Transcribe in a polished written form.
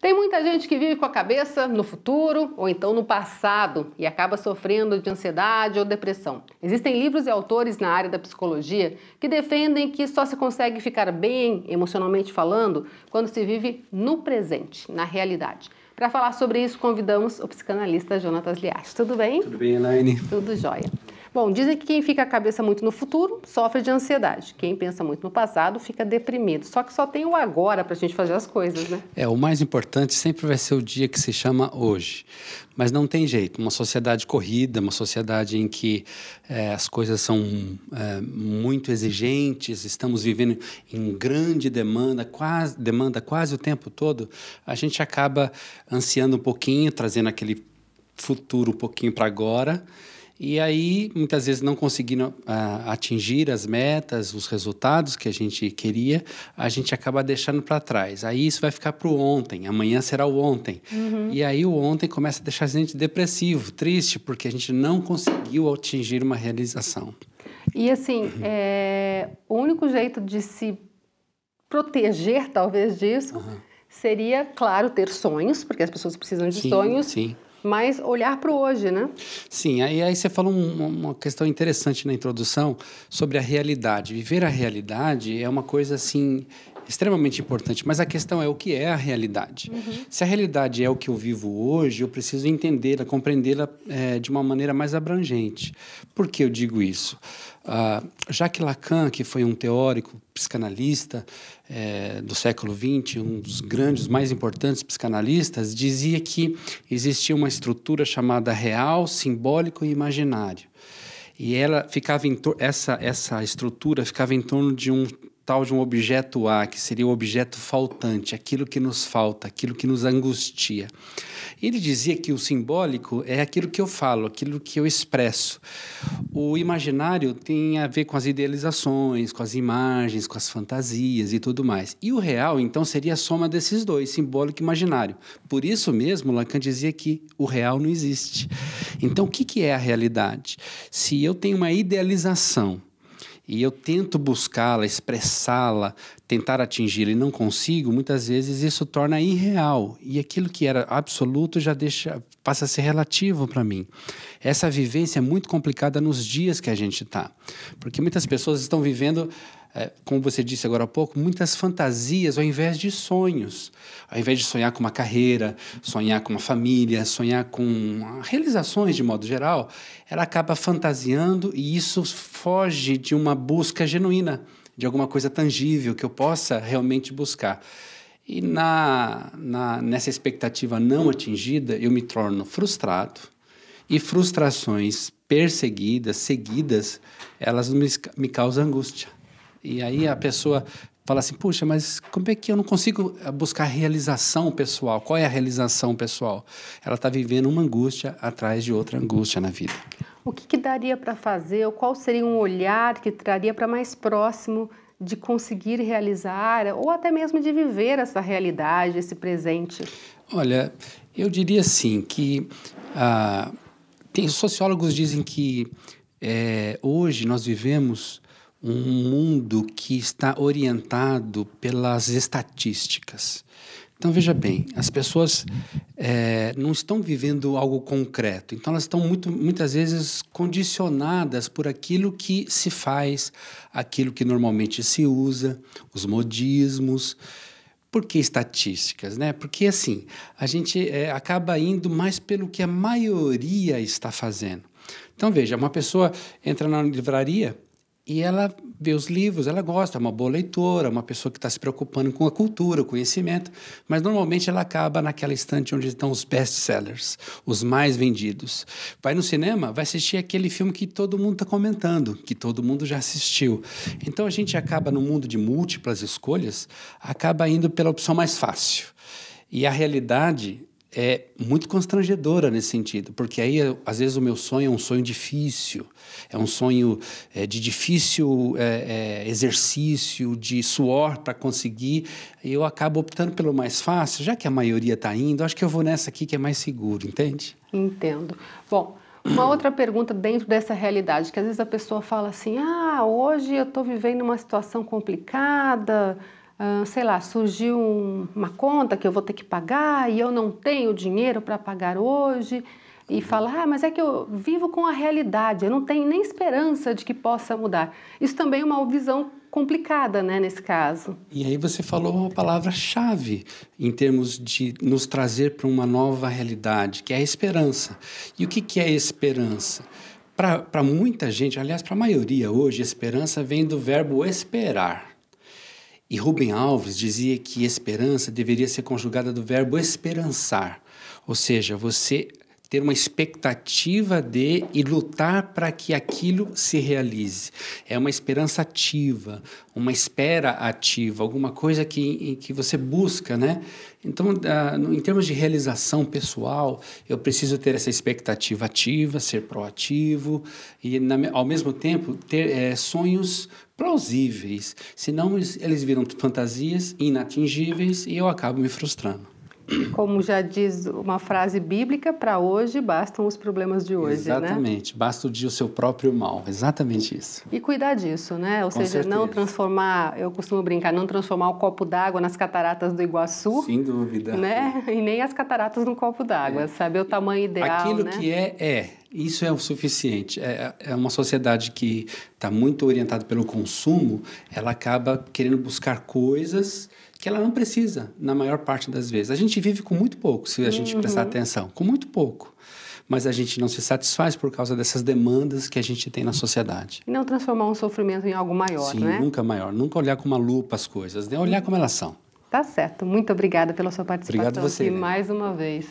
Tem muita gente que vive com a cabeça no futuro ou então no passado e acaba sofrendo de ansiedade ou depressão. Existem livros e autores na área da psicologia que defendem que só se consegue ficar bem, emocionalmente falando, quando se vive no presente, na realidade. Para falar sobre isso, convidamos o psicanalista Jonatas Liache. Tudo bem? Tudo bem, Elaine? Tudo jóia. Bom, dizem que quem fica a cabeça muito no futuro sofre de ansiedade. Quem pensa muito no passado fica deprimido. Só que só tem o agora para a gente fazer as coisas, né? O mais importante sempre vai ser o dia que se chama hoje. Mas não tem jeito. Uma sociedade corrida, uma sociedade em que as coisas são muito exigentes, estamos vivendo em grande demanda quase o tempo todo, a gente acaba ansiando um pouquinho, trazendo aquele futuro um pouquinho para agora. E aí, muitas vezes, não conseguindo atingir as metas, os resultados que a gente queria, a gente acaba deixando para trás. Aí isso vai ficar para o ontem, amanhã será o ontem. E aí o ontem começa a deixar a gente depressivo, triste, porque a gente não conseguiu atingir uma realização. E assim, o único jeito de se proteger, talvez, disso, seria, claro, ter sonhos, porque as pessoas precisam de sonhos. Sim. Mas olhar para o hoje, né? Sim, aí você falou uma questão interessante na introdução sobre a realidade. Viver a realidade é uma coisa, assim, extremamente importante, mas a questão é o que é a realidade. Se a realidade é o que eu vivo hoje, eu preciso entendê-la, compreendê-la de uma maneira mais abrangente. Por que eu digo isso? Jacques Lacan, que foi um teórico psicanalista do século XX, um dos grandes, mais importantes psicanalistas, dizia que existia uma estrutura chamada real, simbólico e imaginário. E ela ficava essa estrutura ficava em torno de um tal de um objeto A, que seria o objeto faltante, aquilo que nos falta, aquilo que nos angustia. Ele dizia que o simbólico é aquilo que eu falo, aquilo que eu expresso. O imaginário tem a ver com as idealizações, com as imagens, com as fantasias e tudo mais. E o real, então, seria a soma desses dois, simbólico e imaginário. Por isso mesmo, Lacan dizia que o real não existe. Então, o que é a realidade? Se eu tenho uma idealização e eu tento buscá-la, expressá-la, tentar atingi-la e não consigo, muitas vezes isso torna irreal. E aquilo que era absoluto passa a ser relativo para mim. Essa vivência é muito complicada nos dias que a gente está. Porque muitas pessoas estão vivendo, como você disse agora há pouco, muitas fantasias ao invés de sonhos. Ao invés de sonhar com uma carreira, sonhar com uma família, sonhar com realizações de modo geral, ela acaba fantasiando e isso foge de uma busca genuína, de alguma coisa tangível que eu possa realmente buscar. E nessa expectativa não atingida, eu me torno frustrado e frustrações seguidas, elas me causam angústia. E aí a pessoa fala assim, puxa, mas como é que eu não consigo buscar realização pessoal? Qual é a realização pessoal? Ela está vivendo uma angústia atrás de outra angústia na vida. O que daria para fazer, ou qual seria um olhar que traria para mais próximo de conseguir realizar, ou até mesmo de viver essa realidade, esse presente? Olha, eu diria assim que sociólogos dizem que hoje nós vivemos um mundo que está orientado pelas estatísticas. Então, veja bem, as pessoas não estão vivendo algo concreto. Então, elas estão muitas vezes condicionadas por aquilo que se faz, aquilo que normalmente se usa, os modismos. Por que estatísticas, né? Porque, assim, a gente acaba indo mais pelo que a maioria está fazendo. Então, veja, uma pessoa entra na livraria e ela vê os livros, ela gosta, é uma boa leitora, uma pessoa que está se preocupando com a cultura, o conhecimento, mas normalmente ela acaba naquela estante onde estão os best-sellers, os mais vendidos. Vai no cinema, vai assistir aquele filme que todo mundo está comentando, que todo mundo já assistiu. Então a gente acaba, no mundo de múltiplas escolhas, acaba indo pela opção mais fácil. E a realidade é muito constrangedora nesse sentido, porque aí, às vezes, o meu sonho é um sonho difícil, é um sonho de difícil exercício, de suor para conseguir, e eu acabo optando pelo mais fácil, já que a maioria está indo, acho que eu vou nessa aqui que é mais seguro, entende? Entendo. Bom, uma outra pergunta dentro dessa realidade, que às vezes a pessoa fala assim, hoje eu estou vivendo uma situação complicada, sei lá, surgiu uma conta que eu vou ter que pagar e eu não tenho dinheiro para pagar hoje, e fala, mas é que eu vivo com a realidade, eu não tenho nem esperança de que possa mudar. Isso também é uma visão complicada, né, nesse caso. E aí você falou uma palavra-chave em termos de nos trazer para uma nova realidade, que é a esperança. E o que é esperança? Para muita gente, aliás, para a maioria hoje, esperança vem do verbo esperar. E Rubem Alves dizia que esperança deveria ser conjugada do verbo esperançar, ou seja, você ter uma expectativa de e lutar para que aquilo se realize. É uma esperança ativa, uma espera ativa, alguma coisa que você busca, né? Então, em termos de realização pessoal, eu preciso ter essa expectativa ativa, ser proativo e, ao mesmo tempo, ter sonhos plausíveis. Senão, eles viram fantasias inatingíveis e eu acabo me frustrando. Como já diz uma frase bíblica, para hoje bastam os problemas de hoje, exatamente, né? Basta o dia o seu próprio mal, exatamente isso. E cuidar disso, né? Ou seja, não transformar, eu costumo brincar, não transformar o copo d'água nas cataratas do Iguaçu. Sem dúvida. Né? E nem as cataratas no copo d'água, saber o tamanho ideal, aquilo, né? Que isso é o suficiente. É uma sociedade que está muito orientada pelo consumo, ela acaba querendo buscar coisas que ela não precisa, na maior parte das vezes. A gente vive com muito pouco, se a gente prestar atenção, com muito pouco. Mas a gente não se satisfaz por causa dessas demandas que a gente tem na sociedade. E não transformar um sofrimento em algo maior, Sim, né? Sim, nunca maior. Nunca olhar com uma lupa as coisas, né? Olhar como elas são. Tá certo. Muito obrigada pela sua participação. Obrigado você, aqui mais uma vez.